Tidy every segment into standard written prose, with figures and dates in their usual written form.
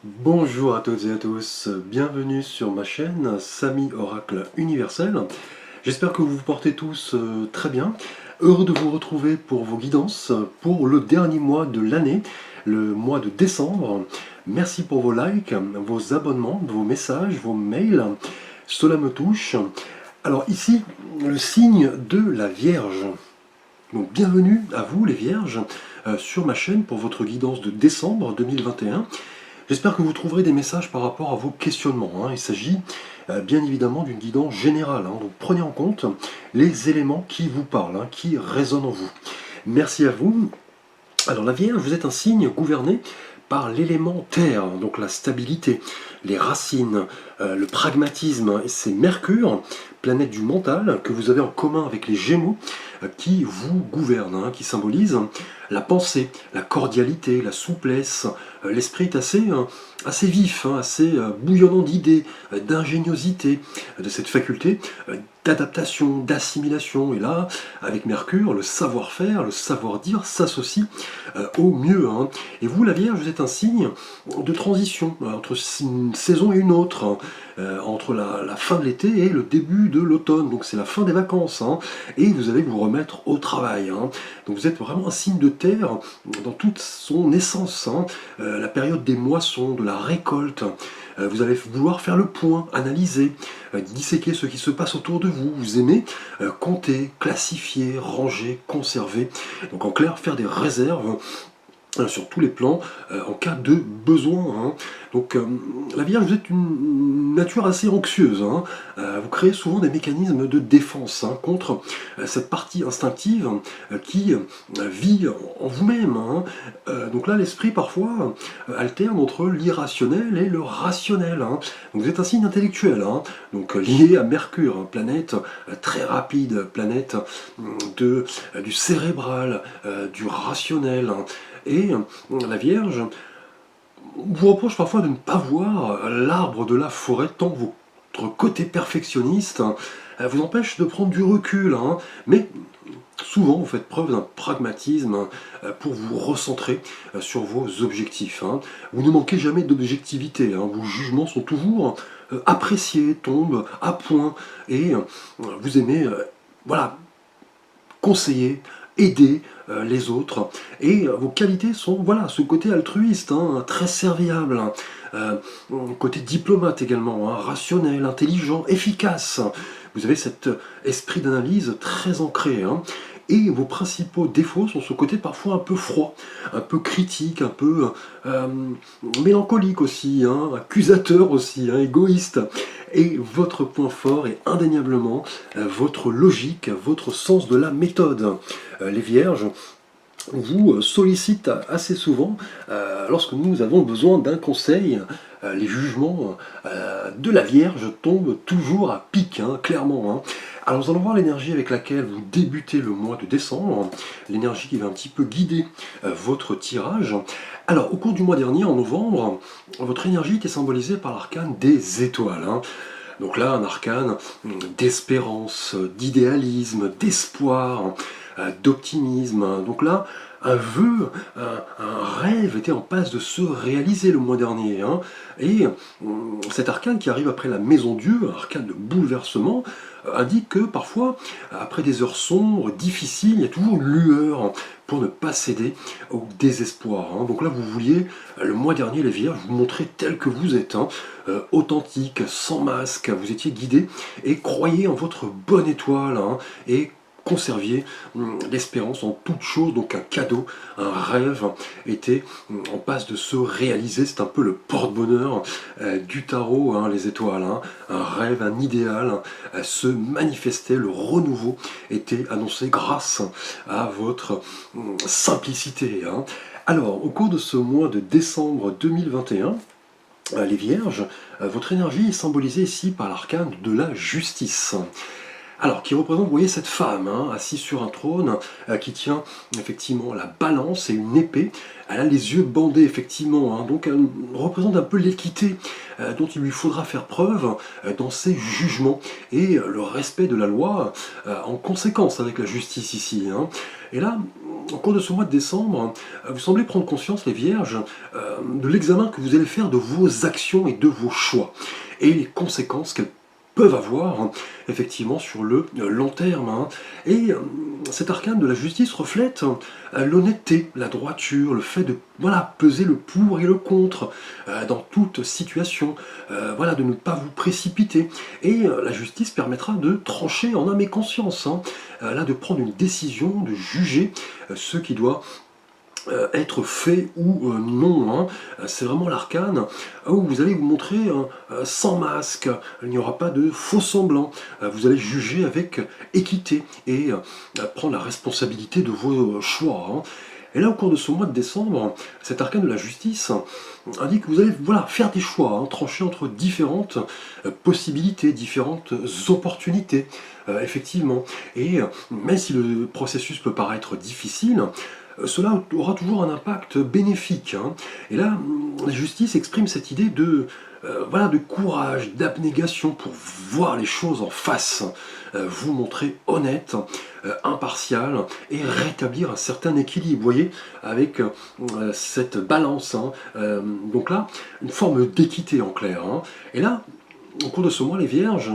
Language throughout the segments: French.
Bonjour à toutes et à tous, bienvenue sur ma chaîne Samy Oracle Universel. J'espère que vous vous portez tous très bien. Heureux de vous retrouver pour vos guidances pour le dernier mois de l'année, le mois de décembre. Merci pour vos likes, vos abonnements, vos messages, vos mails. Cela me touche. Alors ici, le signe de la Vierge. Donc bienvenue à vous les Vierges sur ma chaîne pour votre guidance de décembre 2021. J'espère que vous trouverez des messages par rapport à vos questionnements. Il s'agit bien évidemment d'une guidance générale. Donc prenez en compte les éléments qui vous parlent, qui résonnent en vous. Merci à vous. Alors la Vierge, vous êtes un signe gouverné par l'élément terre, donc la stabilité, les racines, le pragmatisme. Et c'est Mercure, planète du mental, que vous avez en commun avec les Gémeaux, qui vous gouverne, qui symbolise la pensée, la cordialité, la souplesse. L'esprit est assez vif, assez bouillonnant d'idées, d'ingéniosité, de cette faculté d'adaptation, d'assimilation. Et là, avec Mercure, le savoir-faire, le savoir-dire s'associe au mieux. Et vous, la Vierge, vous êtes un signe de transition entre une saison et une autre, entre la fin de l'été et le début de l'automne. Donc c'est la fin des vacances, et vous allez vous remettre au travail. Donc vous êtes vraiment un signe de terre dans toute son essence. La période des moissons, de la récolte. Vous allez vouloir faire le point, analyser, disséquer ce qui se passe autour de vous. Vous aimez compter, classifier, ranger, conserver. Donc en clair, faire des réserves sur tous les plans, en cas de besoin. Donc la Vierge, vous êtes une nature assez anxieuse. Vous créez souvent des mécanismes de défense contre cette partie instinctive qui vit en vous-même. Donc là, l'esprit, parfois, alterne entre l'irrationnel et le rationnel. Donc vous êtes un signe intellectuel, donc lié à Mercure, planète très rapide, planète du cérébral, du rationnel. Et la Vierge vous reproche parfois de ne pas voir l'arbre de la forêt, tant votre côté perfectionniste vous empêche de prendre du recul. Mais souvent, vous faites preuve d'un pragmatisme pour vous recentrer sur vos objectifs. Vous ne manquez jamais d'objectivité. Vos jugements sont toujours appréciés, tombent à point. Et vous aimez conseiller, aider les autres. Et vos qualités sont, ce côté altruiste, très serviable, côté diplomate également, rationnel, intelligent, efficace. Vous avez cet esprit d'analyse très ancré. Et vos principaux défauts sont ce côté parfois un peu froid, un peu critique, un peu mélancolique aussi, accusateur aussi, égoïste. Et votre point fort est indéniablement votre logique, votre sens de la méthode. Les Vierges vous sollicitent assez souvent lorsque nous avons besoin d'un conseil. Les jugements de la Vierge tombent toujours à pic, clairement. Alors nous allons voir l'énergie avec laquelle vous débutez le mois de décembre, l'énergie qui va un petit peu guider votre tirage. Alors au cours du mois dernier, en novembre, votre énergie était symbolisée par l'arcane des étoiles. Donc là, un arcane d'espérance, d'idéalisme, d'espoir, d'optimisme. Donc là, un vœu, un rêve était en passe de se réaliser le mois dernier. Et cet arcane qui arrive après la maison Dieu, un arcane de bouleversement, indique que parfois, après des heures sombres, difficiles, il y a toujours une lueur pour ne pas céder au désespoir. Donc là, vous vouliez, le mois dernier, les Vierges, vous montrer tel que vous êtes, authentique, sans masque, vous étiez guidé, et croyez en votre bonne étoile, et conserviez l'espérance en toute chose. Donc un cadeau, un rêve était en passe de se réaliser. C'est un peu le porte-bonheur du tarot, les étoiles. Un rêve, un idéal se manifestait, le renouveau était annoncé grâce à votre simplicité. Alors, au cours de ce mois de décembre 2021, les Vierges, votre énergie est symbolisée ici par l'arcane de la justice. Alors, qui représente, vous voyez, cette femme assise sur un trône qui tient effectivement la balance et une épée. Elle a les yeux bandés, effectivement, donc elle représente un peu l'équité dont il lui faudra faire preuve dans ses jugements et le respect de la loi en conséquence avec la justice ici. Et là, au cours de ce mois de décembre, vous semblez prendre conscience, les Vierges, de l'examen que vous allez faire de vos actions et de vos choix, et les conséquences qu'elles peuvent avoir effectivement sur le long terme. Et cet arcane de la justice reflète l'honnêteté, la droiture, le fait de voilà, peser le pour et le contre dans toute situation, voilà, de ne pas vous précipiter. Et la justice permettra de trancher en âme et conscience, là de prendre une décision, de juger ce qui doit être fait ou non. C'est vraiment l'arcane où vous allez vous montrer sans masque, il n'y aura pas de faux semblants, vous allez juger avec équité et prendre la responsabilité de vos choix. Et là, au cours de ce mois de décembre, cet arcane de la justice indique que vous allez voilà, faire des choix, trancher entre différentes possibilités, différentes opportunités, effectivement. Et même si le processus peut paraître difficile, cela aura toujours un impact bénéfique. Et là, la justice exprime cette idée de, voilà, de courage, d'abnégation pour voir les choses en face, vous montrer honnête, impartial et rétablir un certain équilibre, vous voyez, avec cette balance. Donc là, une forme d'équité en clair. Et là, au cours de ce mois, les Vierges,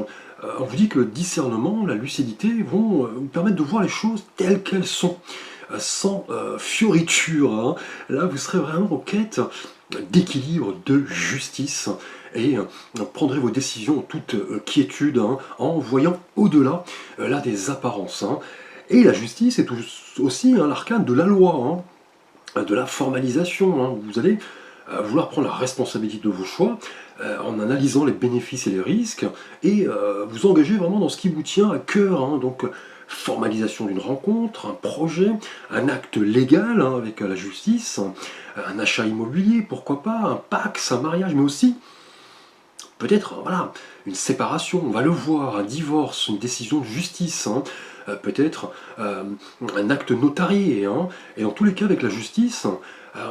on vous dit que le discernement, la lucidité vont vous permettre de voir les choses telles qu'elles sont, sans fioriture. Là, vous serez vraiment en quête d'équilibre, de justice, et prendrez vos décisions en toute quiétude, en voyant au-delà là, des apparences. Et la justice est aussi l'arcane de la loi, de la formalisation. Vous allez vouloir prendre la responsabilité de vos choix en analysant les bénéfices et les risques, et vous engager vraiment dans ce qui vous tient à cœur. Donc formalisation d'une rencontre, un projet, un acte légal avec la justice, un achat immobilier, pourquoi pas, un pax, un mariage, mais aussi peut-être voilà, une séparation, on va le voir, un divorce, une décision de justice, peut-être un acte notarié. Et dans tous les cas, avec la justice,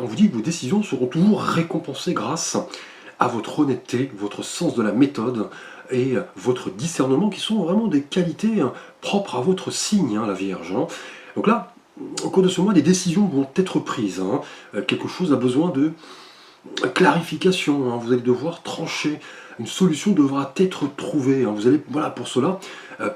on vous dit que vos décisions seront toujours récompensées grâce à votre honnêteté, votre sens de la méthode et votre discernement, qui sont vraiment des qualités propres à votre signe, la Vierge. Donc là, au cours de ce mois, des décisions vont être prises. Quelque chose a besoin de clarification. Vous allez devoir trancher. Une solution devra être trouvée. Vous allez, voilà, pour cela,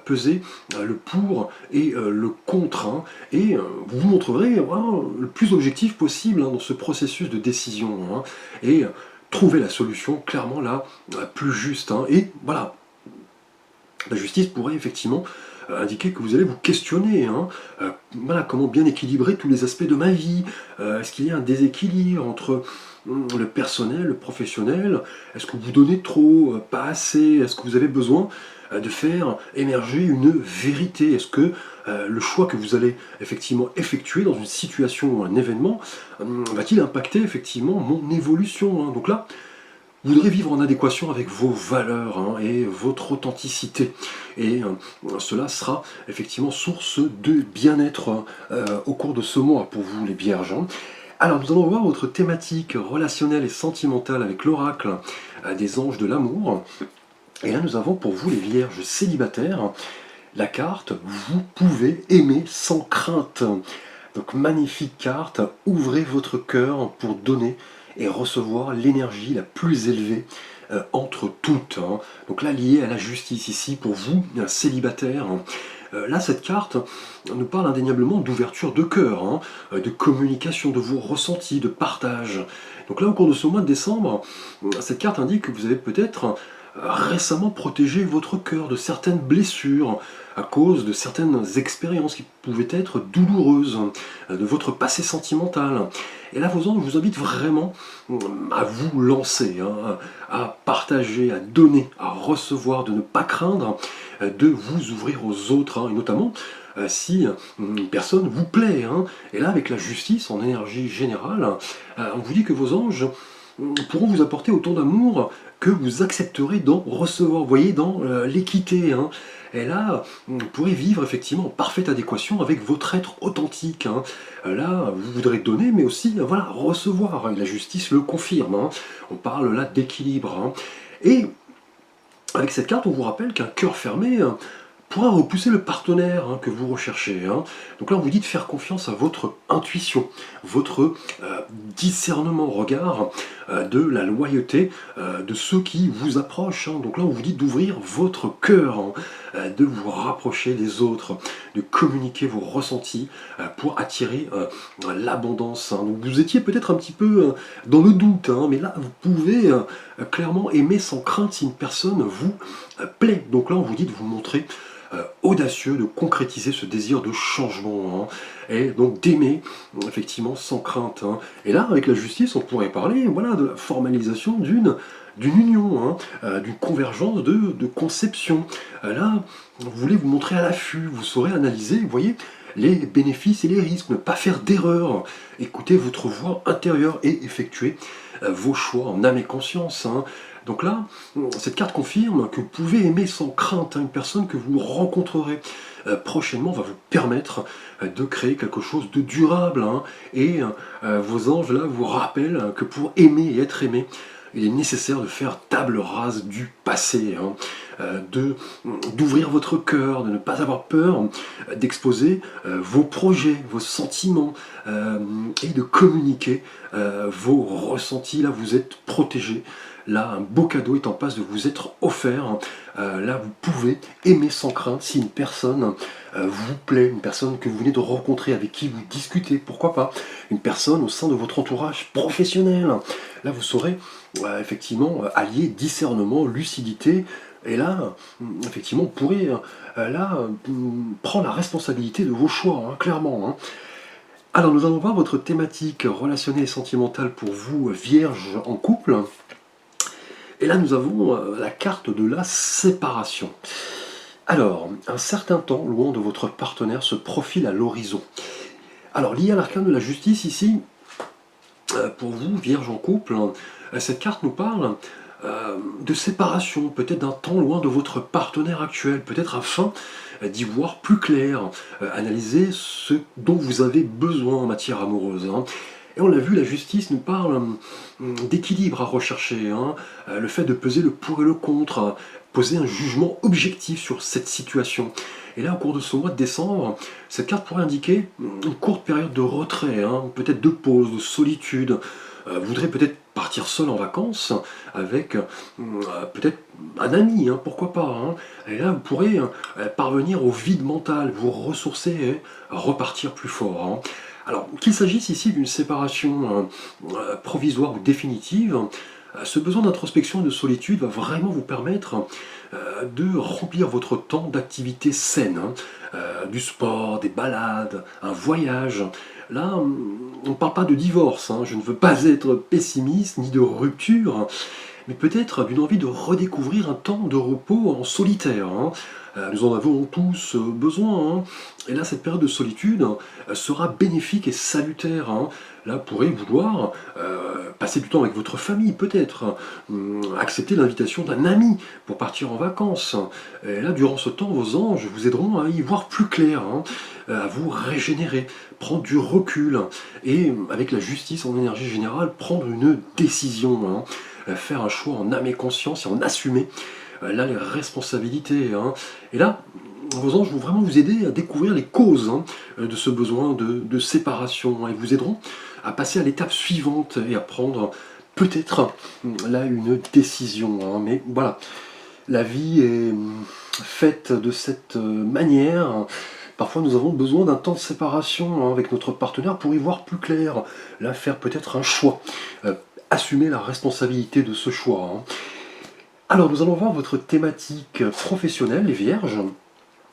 peser le pour et le contre. Et vous vous montrerez le plus objectif possible dans ce processus de décision. Et trouver la solution clairement la plus juste. Et voilà, la justice pourrait effectivement indiquer que vous allez vous questionner. Voilà, comment bien équilibrer tous les aspects de ma vie. Est-ce qu'il y a un déséquilibre entre le personnel, le professionnel? Est-ce que vous donnez trop, pas assez? Est-ce que vous avez besoin de faire émerger une vérité? Est-ce que le choix que vous allez effectivement effectuer dans une situation ou un événement va-t-il impacter effectivement mon évolution? Donc là, vous devrez vivre en adéquation avec vos valeurs et votre authenticité. Et cela sera effectivement source de bien-être au cours de ce mois pour vous, les Vierges. Alors, nous allons voir votre thématique relationnelle et sentimentale avec l'oracle des anges de l'amour. Et là, nous avons pour vous, les Vierges célibataires, la carte « Vous pouvez aimer sans crainte ». Donc, magnifique carte, ouvrez votre cœur pour donner et recevoir l'énergie la plus élevée entre toutes. Donc là, lié à la justice ici, pour vous, célibataire. Là, cette carte nous parle indéniablement d'ouverture de cœur, de communication, de vos ressentis, de partage. Donc là, au cours de ce mois de décembre, cette carte indique que vous avez peut-être récemment protégé votre cœur de certaines blessures à cause de certaines expériences qui pouvaient être douloureuses, de votre passé sentimental. Et là, vos anges vous invitent vraiment à vous lancer, à partager, à donner, à recevoir, de ne pas craindre, de vous ouvrir aux autres, et notamment si une personne vous plaît. Et là, avec la justice en énergie générale, on vous dit que vos anges pourront vous apporter autant d'amour que vous accepterez d'en recevoir, vous voyez, dans l'équité. Et là, vous pourrez vivre effectivement en parfaite adéquation avec votre être authentique. Là, vous voudrez donner, mais aussi voilà, recevoir. Et la justice le confirme. On parle là d'équilibre. Et avec cette carte, on vous rappelle qu'un cœur fermé pourra repousser le partenaire que vous recherchez. Donc là, on vous dit de faire confiance à votre intuition, votre discernement, regard de la loyauté de ceux qui vous approchent. Donc là, on vous dit d'ouvrir votre cœur, de vous rapprocher des autres, de communiquer vos ressentis pour attirer l'abondance. Donc vous étiez peut-être un petit peu dans le doute, mais là, vous pouvez clairement aimer sans crainte si une personne vous plaît. Donc là, on vous dit de vous montrer audacieux, de concrétiser ce désir de changement, et donc d'aimer effectivement sans crainte. Et là, avec la justice, on pourrait parler voilà, de la formalisation d'une union, d'une convergence de conception. Là, vous voulez vous montrer à l'affût, vous saurez analyser, vous voyez, les bénéfices et les risques, ne pas faire d'erreur, écoutez votre voix intérieure et effectuer vos choix en âme et conscience. Donc là, cette carte confirme que vous pouvez aimer sans crainte une personne que vous rencontrerez prochainement va vous permettre de créer quelque chose de durable. Et vos anges là vous rappellent que pour aimer et être aimé, il est nécessaire de faire table rase du passé, d'ouvrir votre cœur, de ne pas avoir peur d'exposer vos projets, vos sentiments et de communiquer vos ressentis. Là, vous êtes protégé. Là, un beau cadeau est en passe de vous être offert. Là, vous pouvez aimer sans crainte si une personne vous plaît, une personne que vous venez de rencontrer, avec qui vous discutez, pourquoi pas, une personne au sein de votre entourage professionnel. Là, vous saurez effectivement allier discernement, lucidité, et là, effectivement, vous pourrez prendre la responsabilité de vos choix, clairement. Alors, nous allons voir votre thématique relationnelle et sentimentale pour vous, vierge en couple. Et là, nous avons la carte de la séparation. Alors, un certain temps loin de votre partenaire se profile à l'horizon. Alors, lié à l'arcane de la justice ici, pour vous, vierge en couple, cette carte nous parle de séparation, peut-être d'un temps loin de votre partenaire actuel, peut-être afin d'y voir plus clair, analyser ce dont vous avez besoin en matière amoureuse. Et on l'a vu, la justice nous parle d'équilibre à rechercher, le fait de peser le pour et le contre, poser un jugement objectif sur cette situation. Et là, au cours de ce mois de décembre, cette carte pourrait indiquer une courte période de retrait, peut-être de pause, de solitude. Vous voudrez peut-être partir seul en vacances avec peut-être un ami, pourquoi pas. Et là, vous pourrez parvenir au vide mental, vous ressourcer et repartir plus fort. Alors, qu'il s'agisse ici d'une séparation provisoire ou définitive, ce besoin d'introspection et de solitude va vraiment vous permettre de remplir votre temps d'activités saines, du sport, des balades, un voyage. Là, on ne parle pas de divorce, je ne veux pas être pessimiste ni de rupture, mais peut-être d'une envie de redécouvrir un temps de repos en solitaire. Nous en avons tous besoin. Et là, cette période de solitude sera bénéfique et salutaire. Là, vous pourrez vouloir passer du temps avec votre famille, peut-être. Accepter l'invitation d'un ami pour partir en vacances. Et là, durant ce temps, vos anges vous aideront à y voir plus clair, à vous régénérer, prendre du recul. Et avec la justice en énergie générale, prendre une décision. Faire un choix en âme et conscience et en assumer là les responsabilités. Et là, vos anges vont vraiment vous aider à découvrir les causes de ce besoin de séparation et vous aideront à passer à l'étape suivante et à prendre peut-être là une décision. Mais voilà, la vie est faite de cette manière. Parfois, nous avons besoin d'un temps de séparation avec notre partenaire pour y voir plus clair. Là, faire peut-être un choix. Assumer la responsabilité de ce choix. Alors, nous allons voir votre thématique professionnelle, les vierges,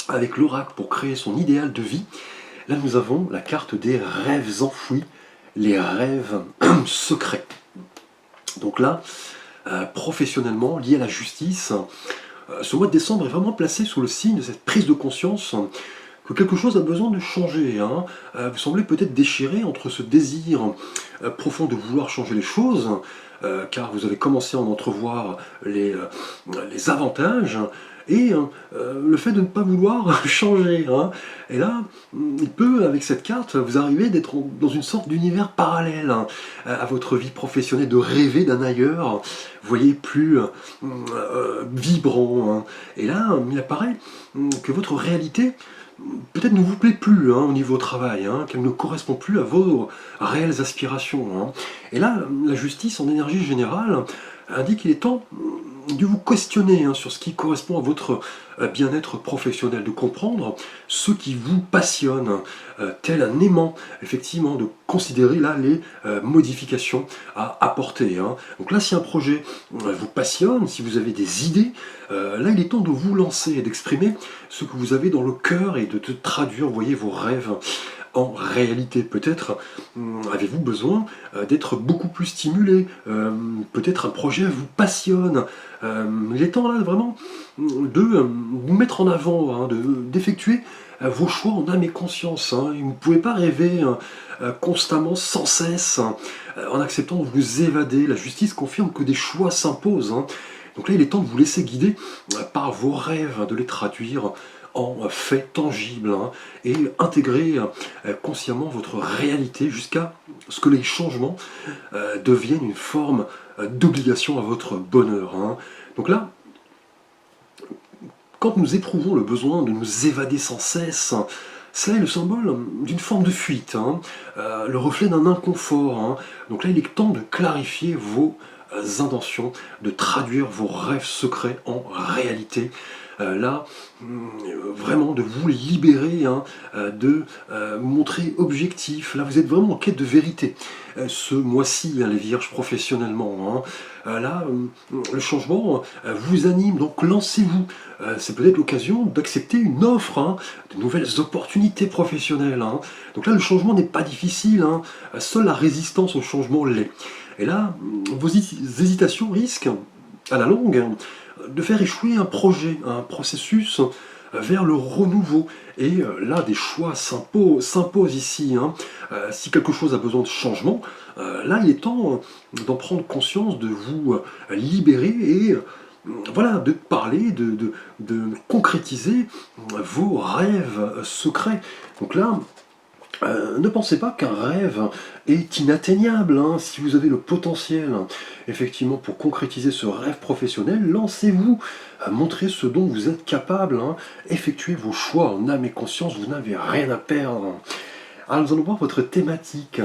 avec l'oracle pour créer son idéal de vie. Là, nous avons la carte des rêves enfouis, les rêves secrets. Donc là, professionnellement, lié à la justice, ce mois de décembre est vraiment placé sous le signe de cette prise de conscience que quelque chose a besoin de changer, hein. Vous semblez peut-être déchiré entre ce désir profond de vouloir changer les choses, car vous avez commencé à en entrevoir les avantages, et le fait de ne pas vouloir changer, hein. Et là, il peut, avec cette carte, vous arriver d'être dans une sorte d'univers parallèle, hein, à votre vie professionnelle, de rêver d'un ailleurs, vous voyez, plus vibrant, hein. Et là, il apparaît que votre réalité peut-être ne vous plaît plus, hein, au niveau travail, hein, qu'elle ne correspond plus à vos réelles aspirations, hein. Et là, la justice en énergie générale indique qu'il est temps de vous questionner, hein, sur ce qui correspond à votre bien-être professionnel, de comprendre ce qui vous passionne, tel un aimant, effectivement, de considérer là les modifications à apporter, hein. Donc là, si un projet vous passionne, si vous avez des idées, là, il est temps de vous lancer et d'exprimer ce que vous avez dans le cœur et de traduire, vous voyez, vos rêves en réalité. Peut-être avez-vous besoin d'être beaucoup plus stimulé, peut-être un projet vous passionne. Il est temps là vraiment de vous mettre en avant, hein, d'effectuer vos choix en âme et conscience, hein. Vous ne pouvez pas rêver constamment, sans cesse, en acceptant de vous évader. La justice confirme que des choix s'imposent, hein. Donc là, il est temps de vous laisser guider par vos rêves, hein, de les traduire en faits tangibles, hein, et intégrer consciemment votre réalité jusqu'à ce que les changements deviennent une forme d'obligation à votre bonheur, hein. Donc là, quand nous éprouvons le besoin de nous évader sans cesse, cela est le symbole d'une forme de fuite, hein, le reflet d'un inconfort, hein. Donc là, il est temps de clarifier vos intentions, de traduire vos rêves secrets en réalité. Là, vraiment de vous libérer, hein, de montrer objectif. Là, vous êtes vraiment en quête de vérité. Ce mois-ci, hein, les vierges professionnellement, hein, là, le changement vous anime, donc lancez-vous. C'est peut-être l'occasion d'accepter une offre, hein, de nouvelles opportunités professionnelles, hein. Donc là, le changement n'est pas difficile, hein, seule la résistance au changement l'est. Et là, vos hésitations risquent, à la longue, hein, de faire échouer un projet, un processus vers le renouveau. Et là, des choix s'imposent ici, hein. Si quelque chose a besoin de changement, là, il est temps d'en prendre conscience, de vous libérer et voilà, de parler, de concrétiser vos rêves secrets. Donc là, ne pensez pas qu'un rêve est inatteignable, hein. Si vous avez le potentiel, effectivement, pour concrétiser ce rêve professionnel, lancez-vous, montrez ce dont vous êtes capable, hein. Effectuez vos choix en âme et conscience, vous n'avez rien à perdre. Alors nous allons voir votre thématique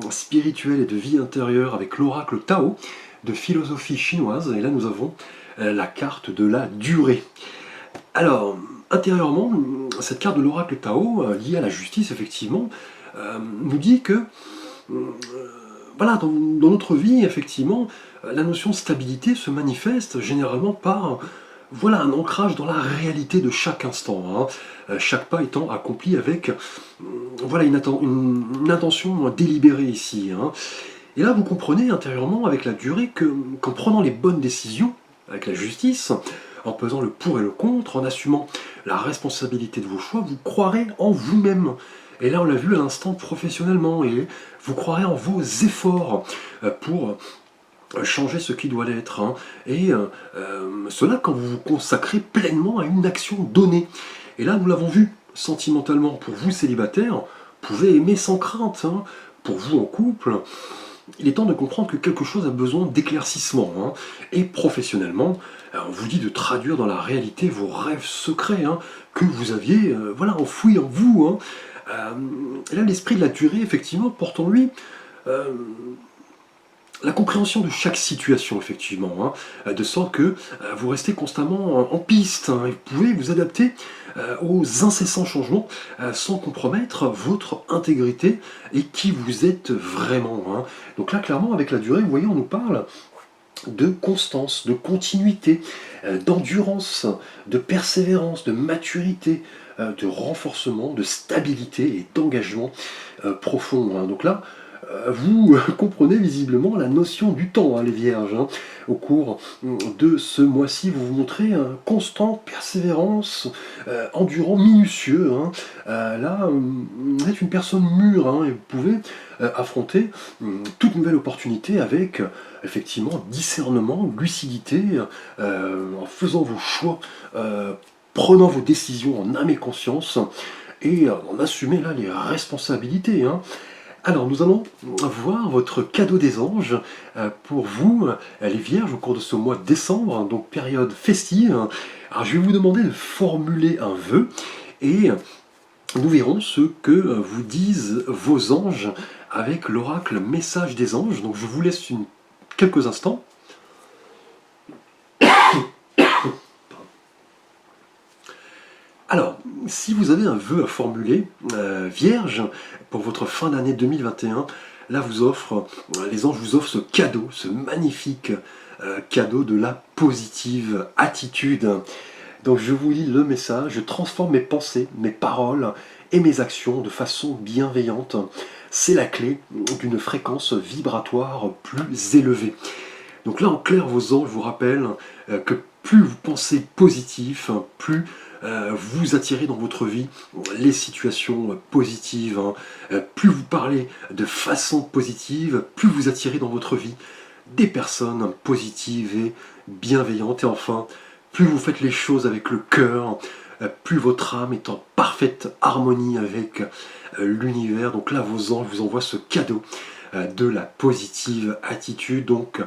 spirituelle et de vie intérieure avec l'oracle Tao de philosophie chinoise, et là nous avons la carte de la durée. Alors, intérieurement, cette carte de l'oracle Tao, liée à la justice, effectivement, nous dit que, voilà, dans notre vie, effectivement, la notion de stabilité se manifeste généralement par, voilà, un ancrage dans la réalité de chaque instant, hein, chaque pas étant accompli avec, voilà, une intention délibérée ici, hein. Et là, vous comprenez intérieurement, avec la durée, qu'en prenant les bonnes décisions, avec la justice, en pesant le pour et le contre, en assumant la responsabilité de vos choix, vous croirez en vous-même. Et là, on l'a vu à l'instant professionnellement, et vous croirez en vos efforts pour changer ce qui doit l'être, hein. Et cela quand vous vous consacrez pleinement à une action donnée. Et là, nous l'avons vu, sentimentalement, pour vous célibataires, vous pouvez aimer sans crainte, hein. Pour vous en couple, il est temps de comprendre que quelque chose a besoin d'éclaircissement, hein. Et professionnellement, on vous dit de traduire dans la réalité vos rêves secrets, hein, que vous aviez voilà, enfouis en vous, hein. Et là, l'esprit de la durée, effectivement, porte en lui la compréhension de chaque situation, effectivement, hein, de sorte que vous restez constamment en piste, hein, et vous pouvez vous adapter aux incessants changements sans compromettre votre intégrité et qui vous êtes vraiment, hein. Donc là, clairement, avec la durée, vous voyez, on nous parle de constance, de continuité, d'endurance, de persévérance, de maturité, de renforcement, de stabilité et d'engagement profond, hein. Donc là, vous comprenez visiblement la notion du temps, hein, les vierges. Hein. Au cours de ce mois-ci, vous vous montrez constant, persévérance, endurant, minutieux. Hein. Là, vous êtes une personne mûre hein, et vous pouvez affronter toute nouvelle opportunité avec effectivement discernement, lucidité, en faisant vos choix, prenant vos décisions en âme et conscience et en assumez là les responsabilités. Hein. Alors, nous allons voir votre cadeau des anges pour vous, les vierges, au cours de ce mois de décembre, hein, donc période festive. Alors, je vais vous demander de formuler un vœu et nous verrons ce que vous disent vos anges avec l'oracle message des anges. Donc, je vous laisse quelques instants. Alors, si vous avez un vœu à formuler, vierge, pour votre fin d'année 2021, là les anges vous offrent ce cadeau, ce magnifique cadeau de la positive attitude. Donc je vous lis le message, je transforme mes pensées, mes paroles et mes actions de façon bienveillante. C'est la clé d'une fréquence vibratoire plus élevée. Donc là, en clair, vos anges vous rappellent que plus vous pensez positif, plus vous attirez dans votre vie les situations positives. Hein. Plus vous parlez de façon positive, plus vous attirez dans votre vie des personnes positives et bienveillantes. Et enfin, plus vous faites les choses avec le cœur, plus votre âme est en parfaite harmonie avec l'univers. Donc là, vos anges vous envoient ce cadeau de la positive attitude. Donc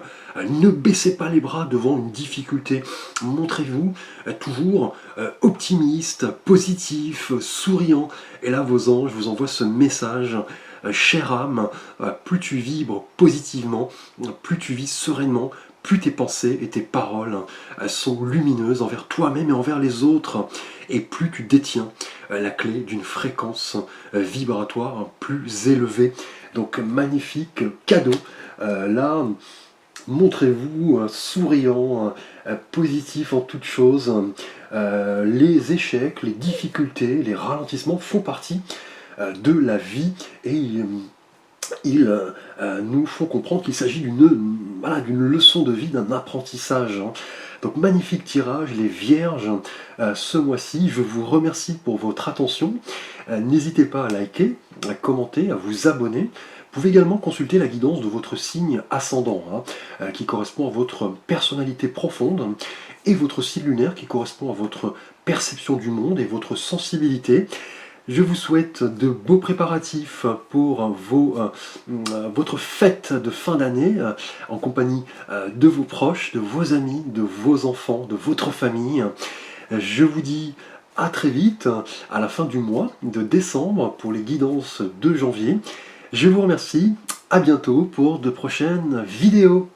ne baissez pas les bras devant une difficulté. Montrez-vous toujours optimiste, positif, souriant. Et là, vos anges vous envoient ce message. Chère âme, plus tu vibres positivement, plus tu vis sereinement, plus tes pensées et tes paroles sont lumineuses envers toi-même et envers les autres, et plus tu détiens la clé d'une fréquence vibratoire plus élevée. Donc magnifique cadeau. Là, montrez-vous souriant, positif en toutes choses. Les échecs, les difficultés, les ralentissements font partie de la vie et ils nous font comprendre qu'il s'agit d'une leçon de vie, d'un apprentissage. Hein. Donc magnifique tirage, les vierges, ce mois-ci. Je vous remercie pour votre attention. N'hésitez pas à liker, à commenter, à vous abonner. Vous pouvez également consulter la guidance de votre signe ascendant, hein, qui correspond à votre personnalité profonde, et votre signe lunaire qui correspond à votre perception du monde et votre sensibilité. Je vous souhaite de beaux préparatifs pour votre fête de fin d'année en compagnie de vos proches, de vos amis, de vos enfants, de votre famille. Je vous dis à très vite, à la fin du mois de décembre pour les guidances de janvier. Je vous remercie, à bientôt pour de prochaines vidéos.